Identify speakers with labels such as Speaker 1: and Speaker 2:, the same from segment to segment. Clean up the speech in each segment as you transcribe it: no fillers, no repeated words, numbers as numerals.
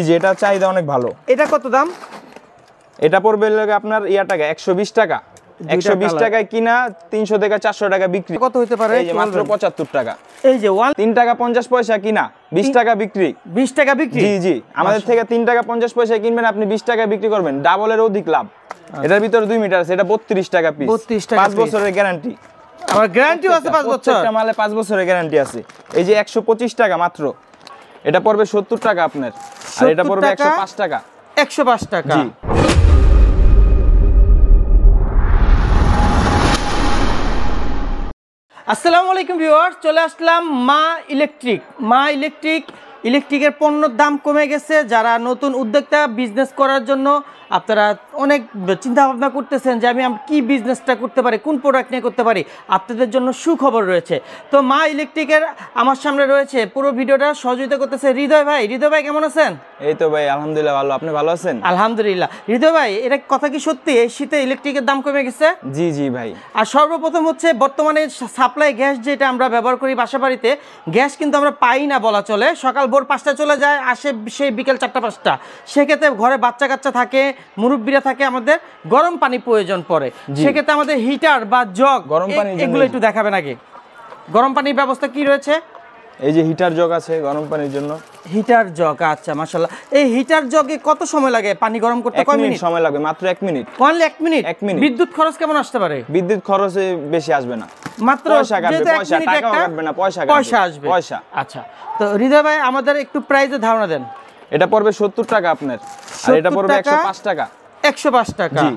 Speaker 1: যেটা চাহিদা অনেক ভালো।
Speaker 2: এটা কত দাম?
Speaker 1: এটা পড়বে আপনার টাকা 120 টাকা। 120 টাকায় কিনা 300 থেকে 400 টাকা বিক্রি।
Speaker 2: কত হতে পারে?
Speaker 1: এই যে মাত্র 75 টাকা।
Speaker 2: এই যে
Speaker 1: 3 টাকা 50 পয়সা কিনা 20 টাকা বিক্রি।
Speaker 2: 20 টাকা বিক্রি?
Speaker 1: জি জি, আমাদের থেকে 3 টাকা 50 পয়সা কিনবেন, আপনি 20 টাকা বিক্রি করবেন, ডাবলের অধিক লাভ। এটার ভিতরে 2 মিটার আছে, এটা 32 টাকা পিস। 5 বছরের গ্যারান্টি।
Speaker 2: আমার গ্যারান্টিও আছে 5 বছর।
Speaker 1: প্রত্যেকটা মালে 5 বছরের গ্যারান্টি আছে। এই যে 125 টাকা মাত্র। এটা পড়বে 70 টাকা আপনার। আর এটা পড়বে 105 টাকা।
Speaker 2: 105 টাকা।
Speaker 1: জি।
Speaker 2: আসসালামু আলাইকুম ভিউয়ার্স, চলে আসলাম মা ইলেকট্রিকের পণ্যের দাম কমে গেছে। যারা নতুন উদ্যোক্তা বিজনেস করার জন্য আপনারা অনেক চিন্তা ভাবনা করতেছেন যে আমি কি বিজনেসটা করতে পারি, কোন প্রোডাক্ট নিয়ে করতে পারি, আপনাদের জন্য সুখবর রয়েছে। তো মা ইলেকট্রিকের আমার সামনে রয়েছে, পুরো ভিডিওটা সহযোগিতা করতেছে হৃদয় ভাই। হৃদয় ভাই কেমন আছেন?
Speaker 1: এই তো ভাই আলহামদুলিল্লাহ ভালো, আপনি ভালো আছেন?
Speaker 2: আলহামদুলিল্লাহ। হৃদয় ভাই, এটা কথা কি সত্যি এই শীতে ইলেকট্রিকের দাম কমে গেছে?
Speaker 1: জি জি ভাই।
Speaker 2: আর সর্বপ্রথম হচ্ছে বর্তমানে সাপ্লাই গ্যাস যেটা আমরা ব্যবহার করি বাসা বাড়িতে, গ্যাস কিন্তু আমরা পাই না বলা চলে। সকাল ভোর 5টা চলে যায়, আসে সেই বিকেল 4টা-5টা। সেক্ষেত্রে ঘরে বাচ্চা কাচ্চা থাকে, মুরব্বীরা থাকে, আমাদের গরম পানি প্রয়োজন পড়ে। সেক্ষেত্রে আমাদের হিটার বা জগ
Speaker 1: গরম পানি
Speaker 2: এগুলো একটু দেখাবেন আগে। গরম পানির ব্যবস্থা কি রয়েছে?
Speaker 1: এই যে হিটার জগ আছে গরম পানির জন্য।
Speaker 2: হিটার জগ, আচ্ছা মাশাআল্লাহ। এই হিটার জগে কত সময় লাগে পানি গরম করতে? কয় মিনিট
Speaker 1: সময় লাগবে? মাত্র 1 মিনিট।
Speaker 2: Only 1 minute?
Speaker 1: 1 মিনিট।
Speaker 2: বিদ্যুৎ খরচ কেমন আসতে পারে?
Speaker 1: বিদ্যুৎ খরচ বেশি আসবে না,
Speaker 2: মাত্র
Speaker 1: পয়সা কাটবে, টাকাও কাটবে না, পয়সা
Speaker 2: আসবে।
Speaker 1: পয়সা।
Speaker 2: আচ্ছা, তো হৃদয় ভাই আমাদের একটু প্রাইসের ধারণা দেন।
Speaker 1: এটা পড়বে 70 টাকা আপনার, আর এটা পড়বে 105 টাকা।
Speaker 2: 105 টাকা।
Speaker 1: জি।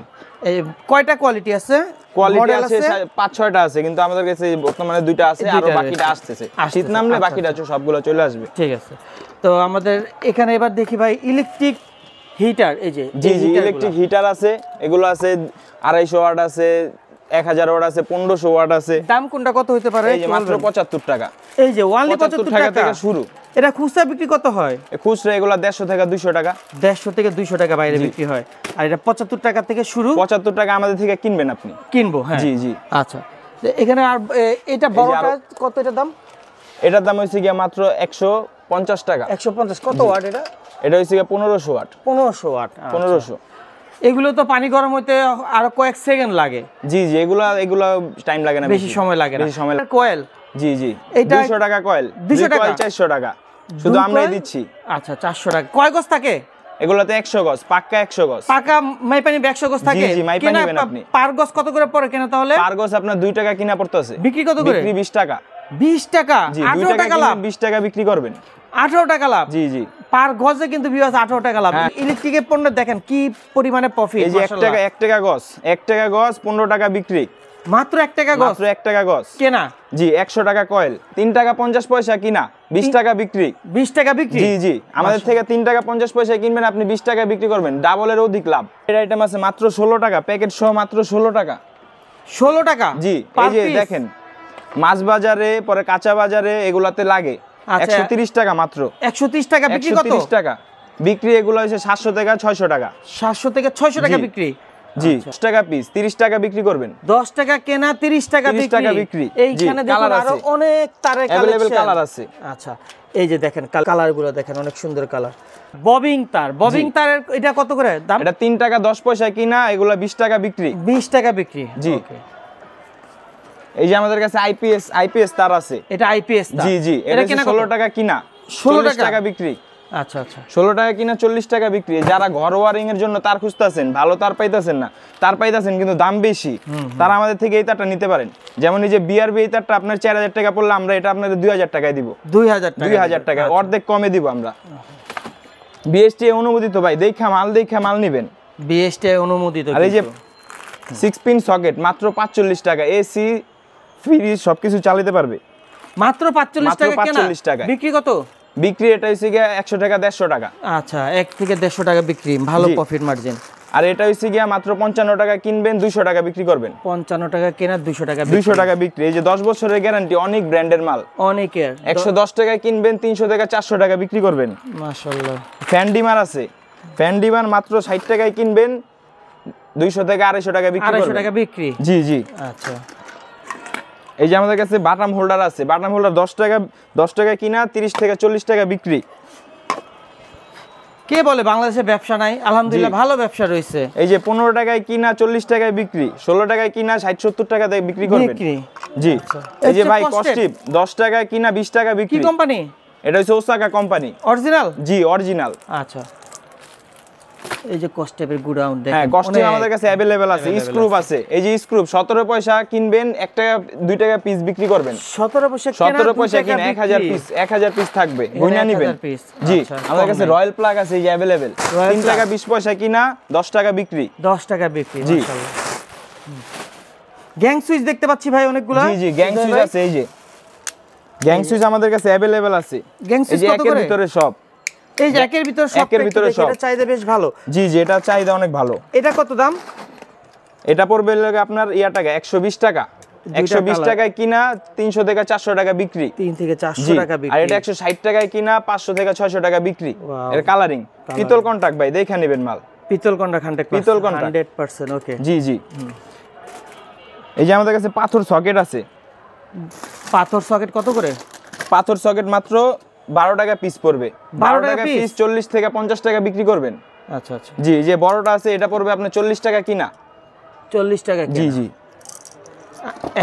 Speaker 2: এই কয়টা কোয়ালিটি আছে?
Speaker 1: কোয়ালিটি আছে 5-6টা আছে, কিন্তু আমাদের কাছে বর্তমানে 2টা আছে, আর বাকিটা আসতেছে। শীত নামলে বাকিটা সবগুলো চলে আসবে।
Speaker 2: ঠিক আছে। তো আমাদের এখানে এবার দেখি ভাই ইলেকট্রিক হিটার। এই যে
Speaker 1: জি জি, ইলেকট্রিক হিটার আছে, এগুলো আছে 250 ওয়াট আছে, 1000 ওয়াট আছে, 1500 ওয়াট আছে।
Speaker 2: দাম কোনটা কত হতে পারে?
Speaker 1: এই যে মাত্র 75 টাকা।
Speaker 2: এই যে অনলি 75 টাকা
Speaker 1: থেকে শুরু।
Speaker 2: এটা খুচরা বিক্রি কত হয়?
Speaker 1: খুচরা এগুলো 150 থেকে 200 টাকা।
Speaker 2: 150 থেকে 200 টাকা বাইরে বিক্রি হয়, আর এটা 75 টাকা থেকে শুরু।
Speaker 1: 75 টাকা আমাদের থেকে কিনবেন আপনি?
Speaker 2: কিনবো, হ্যাঁ।
Speaker 1: জি জি।
Speaker 2: আচ্ছা, এখানে আর এটা বড়টা কত? এটা দাম?
Speaker 1: এটার দাম হইছে গিয়া মাত্র 150 টাকা।
Speaker 2: 150। কত ওয়াট এটা?
Speaker 1: এটা হইছে গিয়া 1500 ওয়াট।
Speaker 2: 1500 ওয়াট।
Speaker 1: 1500।
Speaker 2: এগুলো তো পানি গরম হইতে আর কয়েক সেকেন্ড লাগে।
Speaker 1: জি জি, এগুলা টাইম লাগে না,
Speaker 2: বেশি সময় লাগে না।
Speaker 1: বেশি সময় লাগে।
Speaker 2: কয়েল?
Speaker 1: জি জি।
Speaker 2: এটা
Speaker 1: 200 টাকা কয়েল।
Speaker 2: 200 টাকা?
Speaker 1: 400 টাকা শুধু আমরাই দিচ্ছি।
Speaker 2: আচ্ছা, 400 টাকা। কয় গজ থাকে
Speaker 1: এগুলাতে? 100 গজ, পাক্কা 100 গজ।
Speaker 2: পাকা মাইপানি 100 গজ থাকে?
Speaker 1: জি জি, মাইপানি নেবেন আপনি।
Speaker 2: পার গজ কত করে পড়ে কেন তাহলে?
Speaker 1: পার গজ আপনার 2 টাকা কিনা পড়তেছে।
Speaker 2: বিক্রি কত করে?
Speaker 1: বিক্রি 20 টাকা।
Speaker 2: 20 টাকা?
Speaker 1: জি,
Speaker 2: 18 টাকা লাভ।
Speaker 1: 20 টাকা বিক্রি করবেন,
Speaker 2: 18 টাকা লাভ।
Speaker 1: জি জি।
Speaker 2: পার গজে কিন্তু ভিউয়ার্স 18 টাকা লাভ। ইলেকট্রিকের পণ্য দেখেন কি পরিমাণে প্রফিট।
Speaker 1: এই যে 1 টাকা গজ, 1 টাকা গজ 15 টাকা বিক্রি।
Speaker 2: মাত্র 1 টাকা গজ?
Speaker 1: মাত্র 1 টাকা গজ
Speaker 2: কেনা।
Speaker 1: জি। 100 টাকা কয়েল, 3 টাকা 50 পয়সা কিনা, 20 টাকা বিক্রি।
Speaker 2: 20 টাকা বিক্রি?
Speaker 1: জি জি, আমাদের থেকে 3 টাকা 50 পয়সা কিনবেন, আপনি 20 টাকা বিক্রি করবেন, ডাবলের অধিক লাভ। এর আইটেম আছে মাত্র 16 টাকা, প্যাকেট সহ মাত্র 16 টাকা।
Speaker 2: 16 টাকা?
Speaker 1: জি। এই যে দেখেন, মাছ বাজারে পরে কাঁচা বাজারে এগুলাতে লাগে 130 টাকা মাত্র।
Speaker 2: 130 টাকা বিক্রি? কত?
Speaker 1: 130 টাকা বিক্রি। এগুলো হচ্ছে 700 থেকে 600 টাকা।
Speaker 2: 700 থেকে 600 টাকা বিক্রি?
Speaker 1: জি। 10 টাকা পিস, 30 টাকা বিক্রি করবেন।
Speaker 2: 10 টাকা কেনা, 30 টাকা বিক্রি। এইখানে দেখুন আরো অনেক তারের কালেকশন
Speaker 1: কালার আছে।
Speaker 2: আচ্ছা, এই যে দেখেন কালারগুলো দেখেন, অনেক সুন্দর কালার। ববিং তারের এটা কত করে দাম?
Speaker 1: এটা 3 টাকা 10 পয়সা কিনা, এগুলা 20 টাকা বিক্রি।
Speaker 2: 20 টাকা বিক্রি?
Speaker 1: জি। এই যে আমাদের কাছে আইপিএস তার আছে।
Speaker 2: এটা আইপিএস তার?
Speaker 1: জি জি। এটা 16 টাকা কিনা, 40 টাকা বিক্রি।
Speaker 2: আচ্ছা আচ্ছা।
Speaker 1: 16 টাকা কিনা, 40 টাকা বিক্রি। যারা ঘর ওয়ারিং এর জন্য তার খুঁজতেছেন, ভালো তার পাইতেছেন না, তার পাইতেছেন কিন্তু দাম বেশি, তারা আমাদের থেকে এই তারটা নিতে পারেন। যেমন এই যে বিআরবি এই তারটা আপনার 4000 টাকা পড়লে আমরা এটা আপনাদের 2000 টাকায় দিব। 2000 টাকা অর্ধেক কমে দিব আমরা। বিএসটি অনুমোদিত ভাই, দেখা মাল নিবেন।
Speaker 2: বিএসটি অনুমোদিত।
Speaker 1: আর এই যে 6 পিন সকেট মাত্র 45 টাকা, এসি ফ্রিজ সবকিছু চালাতে পারবে।
Speaker 2: মাত্র 45 টাকা কেনা,
Speaker 1: 45 টাকা
Speaker 2: বিক্রি কত?
Speaker 1: বিক্রি এটা হইছে গিয়া 100 টাকা 150 টাকা।
Speaker 2: আচ্ছা, 1 থেকে 150 টাকা বিক্রি, ভালো প্রফিট মার্জিন।
Speaker 1: আর এটা হইছে গিয়া মাত্র 55 টাকা কিনবেন, 200 টাকা বিক্রি করবেন।
Speaker 2: 55 টাকা কেনা, 200 টাকা বিক্রি।
Speaker 1: 200 টাকা বিক্রি। এই যে 10 বছরের গ্যারান্টি, অনেক ব্র্যান্ডের মাল,
Speaker 2: অনেকের।
Speaker 1: 110 টাকা কিনবেন, 300 থেকে 400 টাকা বিক্রি করবেন।
Speaker 2: মাশাআল্লাহ।
Speaker 1: ফ্যান ডিমার আছে, ফ্যান ডিমার মাত্র 60 টাকায় কিনবেন, 200 থেকে 250 টাকা বিক্রি করবেন।
Speaker 2: 250 টাকা বিক্রি?
Speaker 1: জি জি।
Speaker 2: আচ্ছা।
Speaker 1: এই যে আমাদের কাছে বাটাম হোল্ডার আছে, বাটাম হোল্ডার 10 টাকা কিনা, 30 থেকে 40 টাকা বিক্রি।
Speaker 2: কে বলে বাংলাদেশে ব্যবসা নাই? আলহামদুলিল্লাহ ভালো ব্যবসা রয়েছে।
Speaker 1: এই যে 15 টাকায় কিনা 40 টাকায় বিক্রি, 16 টাকায় কিনা 60-70 টাকা দিয়ে বিক্রি করবেন। জি এই যে ভাই কস্টিপ 10 টাকায় কিনা 20 টাকা বিক্রি।
Speaker 2: কি কোম্পানি?
Speaker 1: এটা হচ্ছে ওসাকা কোম্পানি।
Speaker 2: অরিজিনাল?
Speaker 1: জি অরিজিনাল।
Speaker 2: আচ্ছা এই যে কস্টেপের গুডাউন দেখেন।
Speaker 1: হ্যাঁ কস্টিপ আমাদের কাছে अवेलेबल আছে, স্ক্রুপ আছে। এই যে স্ক্রুপ 17 পয়সা কিনবেন 1 টাকা 2 টাকা পিস বিক্রি করবেন।
Speaker 2: 17 পয়সা কেনা
Speaker 1: 17 পয়সা কিনা 1000 পিস থাকবে, গুণা নেবেন। জি আমাদের কাছে রয়্যাল প্লাগ আছে এই যে अवेलेबल। 3 টাকা 20 পয়সা কিনা 10 টাকা বিক্রি।
Speaker 2: 10 টাকা বিক্রি মাশাআল্লাহ। গ্যাং সুইচ দেখতে পাচ্ছি ভাই অনেকগুলা।
Speaker 1: জি জি গ্যাং সুইচ আছে এই যে। গ্যাং সুইচ আমাদের কাছে अवेलेबल আছে।
Speaker 2: গ্যাং সুইচ কত করে?
Speaker 1: একের ভিতরে সব।
Speaker 2: এই যে একের ভিতরে সব,
Speaker 1: একের ভিতরে সব।
Speaker 2: এটা চাহিদা বেশ ভালো।
Speaker 1: জি জি এটা চাহিদা অনেক ভালো।
Speaker 2: এটা কত দাম?
Speaker 1: এটা পড়বে আপনার টাকা 120 টাকা। 120 টাকায় কিনা 300 থেকে 400 টাকা বিক্রি।
Speaker 2: 3 থেকে 400 টাকা বিক্রি।
Speaker 1: আর এটা 160 টাকায় কিনা 500 থেকে 600 টাকা বিক্রি। এর কালারিং পিতল কন্টাক্ট ভাই, দেখে নেবেন মাল।
Speaker 2: পিতল কন্টাক্ট 100%।
Speaker 1: পিতল কন্টাক্ট
Speaker 2: 100% ওকে।
Speaker 1: জি জি। এই যে আমাদের কাছে পাথর সকেট আছে।
Speaker 2: পাথর সকেট কত করে?
Speaker 1: পাথর সকেট মাত্র 12 টাকা পিস পড়বে। 12 টাকা পিস 40 থেকে 50 টাকা বিক্রি করবেন।
Speaker 2: আচ্ছা আচ্ছা।
Speaker 1: জি যে বড়টা আছে এটা পড়বে আপনার 40 টাকা কিনা।
Speaker 2: 40 টাকা কিনা।
Speaker 1: জি জি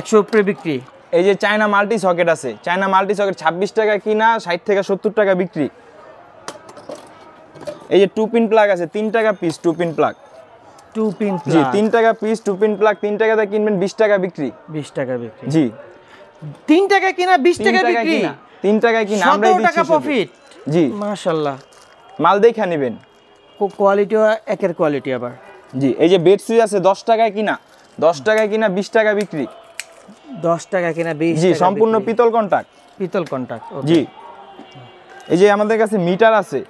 Speaker 2: 100 উপরে বিক্রি।
Speaker 1: এই যে চায়না মাল্টি সকেট আছে, চায়না মাল্টি সকেট 26 টাকা কিনা 60 থেকে 70 টাকা বিক্রি। এই যে 2 পিন প্লাগ আছে 3 টাকা piece 2 pin plug.
Speaker 2: 2 pin plug
Speaker 1: জি 3 টাকা পিস 2 পিন প্লাগ 3 টাকাতে কিনবেন 20 টাকা বিক্রি।
Speaker 2: 20 টাকা বিক্রি।
Speaker 1: জি
Speaker 2: 3 টাকা কিনা 20 টাকা বিক্রি।
Speaker 1: 3 টাকায় কিনা আমরাই দিচ্ছি
Speaker 2: 17 টাকা প্রফিট।
Speaker 1: জি
Speaker 2: মাশাআল্লাহ।
Speaker 1: মাল দেখে নেবেন।
Speaker 2: কোয়ালিটিও একের কোয়ালিটি আবার।
Speaker 1: জি এই যে বেড সুই আছে 10 টাকায় কিনা 10 টাকায় কিনা 20 টাকা বিক্রি।
Speaker 2: 10 টাকা কিনা 20 টাকা।
Speaker 1: জি সম্পূর্ণ পিতল কন্টাক্ট।
Speaker 2: পিতল কন্টাক্ট ওকে।
Speaker 1: জি এই যে আমাদের কাছে মিটার আছে।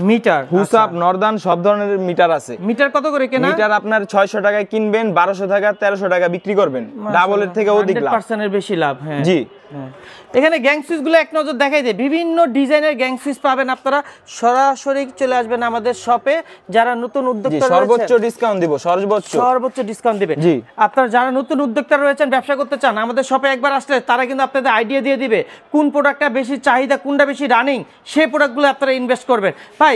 Speaker 2: মিটার
Speaker 1: হুসাব নর্দান সব ধরনের মিটার আছে।
Speaker 2: মিটার কত করে কেনা?
Speaker 1: মিটার আপনার 600 টাকায় কিনবেন 1200 টাকা 1300 টাকা বিক্রি করবেন। ডাবলের থেকে অধিক লাভ।
Speaker 2: 100% এর বেশি লাভ। হ্যাঁ
Speaker 1: জি
Speaker 2: এখানে গ্যাং সুইচগুলো এক নজর দেখাই দেয়। বিভিন্ন ডিজাইনের গ্যাং সুইচ পাবেন আপনারা। সরাসরি চলে আসবেন আমাদের শপে। যারা নতুন উদ্যোক্তা রয়েছে
Speaker 1: সর্বোচ্চ ডিসকাউন্ট দিব, সর্বোচ্চ
Speaker 2: ডিসকাউন্ট দিবে।
Speaker 1: জি
Speaker 2: আপনারা যারা নতুন উদ্যোক্তা রয়েছেন ব্যবসা করতে চান আমাদের শপে একবার আসলে তারা কিন্তু আপনাদের আইডিয়া দিয়ে দিবে কোন প্রোডাক্টটা বেশি চাহিদা, কোনটা বেশি রানিং, সেই প্রোডাক্টগুলো আপনারা ইনভেস্ট করবেন। ভাই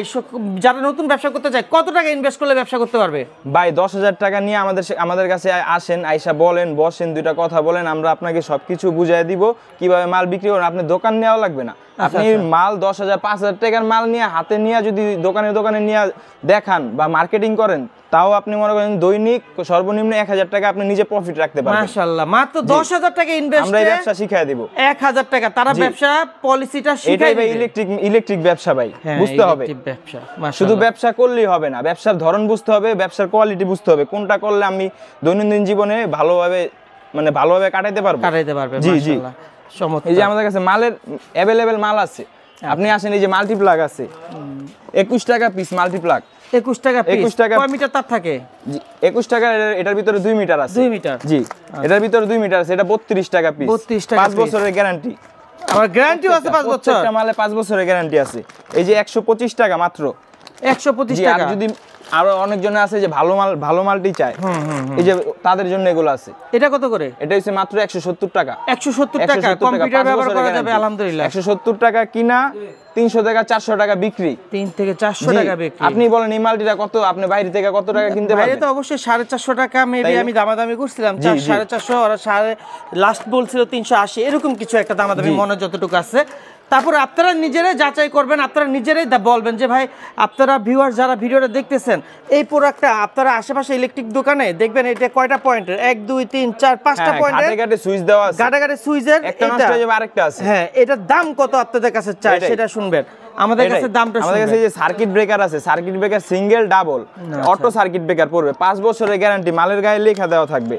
Speaker 2: যারা নতুন ব্যবসা করতে চায় কত টাকা ইনভেস্ট করলে ব্যবসা করতে পারবে?
Speaker 1: ভাই 10,000 টাকা নিয়ে আমাদের কাছে আসেন, আইসা বলেন, বসেন, দুইটা কথা বলেন, আমরা আপনাকে সবকিছু বুঝিয়ে দিব কিভাবে মাল বিক্রি করুন। আপনি দোকান নেওয়া লাগবে না। আপনি মাল 10,000 5,000 টাকার মাল নিয়ে হাতে নিয়ে যদি দোকানে নিয়ে দেখান বা মার্কেটিং করেন তাও আপনি মনে করেন দৈনিক সর্বনিম্ন 1,000 টাকা আপনি নিজে প্রফিট রাখতে পারবেন।
Speaker 2: মাশাআল্লাহ মাত্র 10,000 টাকা ইনভেস্ট
Speaker 1: আমরা এই ব্যবসা শিখিয়ে দেব।
Speaker 2: 1,000 টাকা তারা ব্যবসা পলিসিটা শিখাই
Speaker 1: দেবে। ইলেকট্রিক ব্যবসা ভাই, বুঝতে হবে। শুধু ব্যবসা করলেই হবে না, ব্যবসার ধরন বুঝতে হবে, ব্যবসার কোয়ালিটি বুঝতে হবে, কোনটা করলে আমি দৈনন্দিন জীবনে ভালোভাবে কাটাইতে পারবো। জি জি এই যে আমাদের কাছে মালের अवेलेबल মাল আছে। আপনি আসেন, এই যে মাল্টিপ্লাগ আছে 21 টাকা পিস মাল্টিপ্লাগ।
Speaker 2: 21 টাকা পিস।
Speaker 1: 21 টাকা।
Speaker 2: কয় মিটার তার থাকে?
Speaker 1: 21 টাকা। এটার ভিতরে 2 মিটার আছে।
Speaker 2: 2 মিটার
Speaker 1: জি এটার ভিতরে 2 মিটার আছে। এটা 32 টাকা পিস।
Speaker 2: 32 টাকা
Speaker 1: 5 বছরের গ্যারান্টি।
Speaker 2: আমার গ্যারান্টিও আছে 5 বছর।
Speaker 1: প্রত্যেকটা মালে 5 বছরের গ্যারান্টি আছে। এই যে 125 টাকা মাত্র।
Speaker 2: 125
Speaker 1: জি
Speaker 2: টাকা।
Speaker 1: আর যদি আরো অনেকজন আছে যে ভালো মালটি চায়, এই যে তাদের জন্য এগুলো আছে।
Speaker 2: এটা কত করে?
Speaker 1: এটা হচ্ছে মাত্র 170 টাকা।
Speaker 2: 170 টাকা কম্পিউটার ব্যবহার করা যাবে আলহামদুলিল্লাহ।
Speaker 1: 170 টাকা কিনা 300 থেকে 400 টাকা বিক্রি।
Speaker 2: 3 থেকে 400 টাকা বিক্রি।
Speaker 1: আপনি বলেন এই মালটিটা কত, আপনি বাইরে থেকে কত টাকা কিনতে পারবেন?
Speaker 2: বাইরে তো অবশ্যই 450 টাকা মেবি আমি দামাদামি করছিলাম। 450 ওরা লাস্ট বলছিল 380 এরকম কিছু একটা দামাদামি মনে যতটুকু আছে। তারপরে আপনারা নিজেরাই যাচাই করবেন, আপনারা নিজেরাই বলবেন যে ভাই আপনারা ভিউয়ার যারা ভিডিওটা দেখতেছেন এই প্রোডাক্টটা আপনারা আশেপাশে ইলেকট্রিক দোকানে দেখবেন এটা কয়টা পয়েন্টের, 1 2 3 4 5টা পয়েন্টের
Speaker 1: গাটে সুইচ দেওয়া আছে।
Speaker 2: গাটে সুইচের
Speaker 1: একটা নষ্ট হয়ে যাবে আরেকটা আছে।
Speaker 2: হ্যাঁ এটার দাম কত আপনাদের কাছে চাই সেটা শুনবেন। আমাদের কাছে দামটা শুনবেন।
Speaker 1: আমাদের কাছে যে সার্কিট ব্রেকার আছে, circuit breaker single double auto circuit breaker পড়বে 5 বছরের গ্যারান্টি। মালের গায়ে লেখা দেওয়া থাকবে,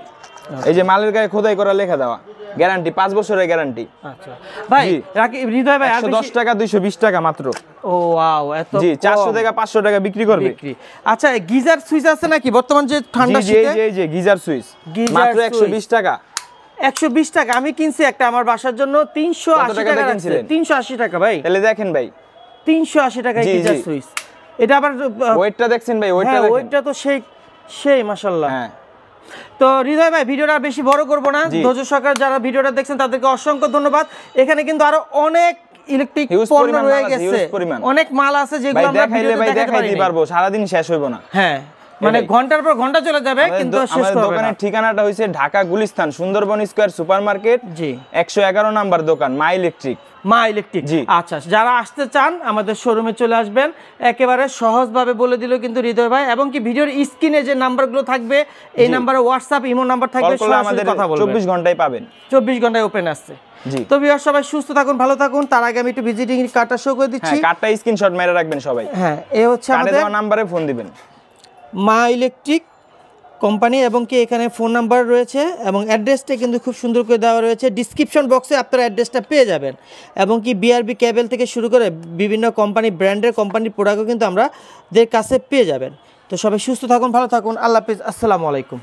Speaker 1: এই যে মালের গায়ে খোদাই করা লেখা দেওয়া গ্যারান্টি, 5 বছরের গ্যারান্টি।
Speaker 2: আচ্ছা ভাই হৃদয় ভাই
Speaker 1: 110 টাকা 220 টাকা মাত্র।
Speaker 2: ও ওয়াও এত।
Speaker 1: জি 400 থেকে 500 টাকা বিক্রি করবে।
Speaker 2: আচ্ছা গিজার সুইচ আছে নাকি বর্তমান যে ঠান্ডা শীতে?
Speaker 1: জি এই যে গিজার সুইচ মাত্র 120 টাকা।
Speaker 2: 120 টাকা আমি কিনছি একটা আমার বাসার জন্য 380 টাকা কিনছিলেন। 380 টাকা ভাই।
Speaker 1: তাহলে দেখেন ভাই
Speaker 2: 380 টাকা গিজার সুইচ। এটা আবার
Speaker 1: ওয়েটটা দেখছেন ভাই? ওয়েটটা দেখেন।
Speaker 2: ওয়েটটা তো সেই মাশাআল্লাহ। হ্যাঁ তো হৃদয় ভাই ভিডিওটা বেশি বড় করব না। ধৈর্য সহকারে যারা ভিডিওটা দেখছেন তাদেরকে অসংখ্য ধন্যবাদ। এখানে কিন্তু আরো অনেক ইলেকট্রিক
Speaker 1: Huge
Speaker 2: পণ্য
Speaker 1: পরিমাণ
Speaker 2: রয়ে
Speaker 1: মাল আছে,
Speaker 2: গেছে,
Speaker 1: huge পরিমাণ।
Speaker 2: অনেক মাল আছে
Speaker 1: ভাই
Speaker 2: যেগুলো আমরা
Speaker 1: দেখাইলে
Speaker 2: ভিডিওতে
Speaker 1: ভাই
Speaker 2: দেখাতে
Speaker 1: দেখাইতে
Speaker 2: পারিনি।
Speaker 1: পারবো, সারাদিন শেষ হইব না।
Speaker 2: হ্যাঁ মানে
Speaker 1: এটাই।
Speaker 2: ঘন্টার পর ঘন্টা চলে যাবে কিন্তু শেষ
Speaker 1: আমাদের
Speaker 2: হবে না।
Speaker 1: দোকানের ঠিকানাটা হইছে Dhaka Gulistan Sundarban square super market,
Speaker 2: জি
Speaker 1: 111 নাম্বার দোকান মা ইলেকট্রিক।
Speaker 2: মা ইলেকট্রিক।
Speaker 1: জি।
Speaker 2: আচ্ছা যারা আসতে চান আমাদের শোরুমে চলে আসবেন, একেবারে সহজভাবে বলে দিল কিন্তু হৃদয় ভাই, এবং কি ভিডিওর স্ক্রিনে যে নাম্বারগুলো থাকবে এই নাম্বারে হোয়াটসঅ্যাপ ইমো নাম্বার
Speaker 1: কল
Speaker 2: থাকবে,
Speaker 1: করলে
Speaker 2: সরাসরি
Speaker 1: আমাদের
Speaker 2: কথা বলবেন,
Speaker 1: 24 ঘন্টায় পাবেন।
Speaker 2: 24 ঘন্টায় ওপেন আসছে।
Speaker 1: জি
Speaker 2: তো ভিউয়ার সবাই সুস্থ থাকুন, ভালো থাকুন। তার আগে আমি একটু ভিজিটিং কার্ডটা শো করে দিচ্ছি।
Speaker 1: হ্যাঁ, কার্ডটা স্ক্রিনশট মেরে রাখবেন সবাই।
Speaker 2: হ্যাঁ এই হচ্ছে
Speaker 1: কার্ডে
Speaker 2: আমাদের
Speaker 1: দেওয়া নাম্বারে ফোন দিবেন।
Speaker 2: মা ইলেকট্রিক কোম্পানি, এবং কি এখানে ফোন নাম্বার রয়েছে এবং অ্যাড্রেসটা কিন্তু খুব সুন্দর করে দেওয়া রয়েছে। ডিসক্রিপশন বক্সে আপনারা অ্যাড্রেসটা পেয়ে যাবেন, এবং কি বিআরবি কেবল থেকে শুরু করে বিভিন্ন কোম্পানি ব্র্যান্ডের কোম্পানির প্রোডাক্টও কিন্তু আমাদের কাছে পেয়ে যাবেন। তো সবাই সুস্থ থাকুন, ভালো থাকুন, আল্লাহ হাফেজ, আসসালামু আলাইকুম।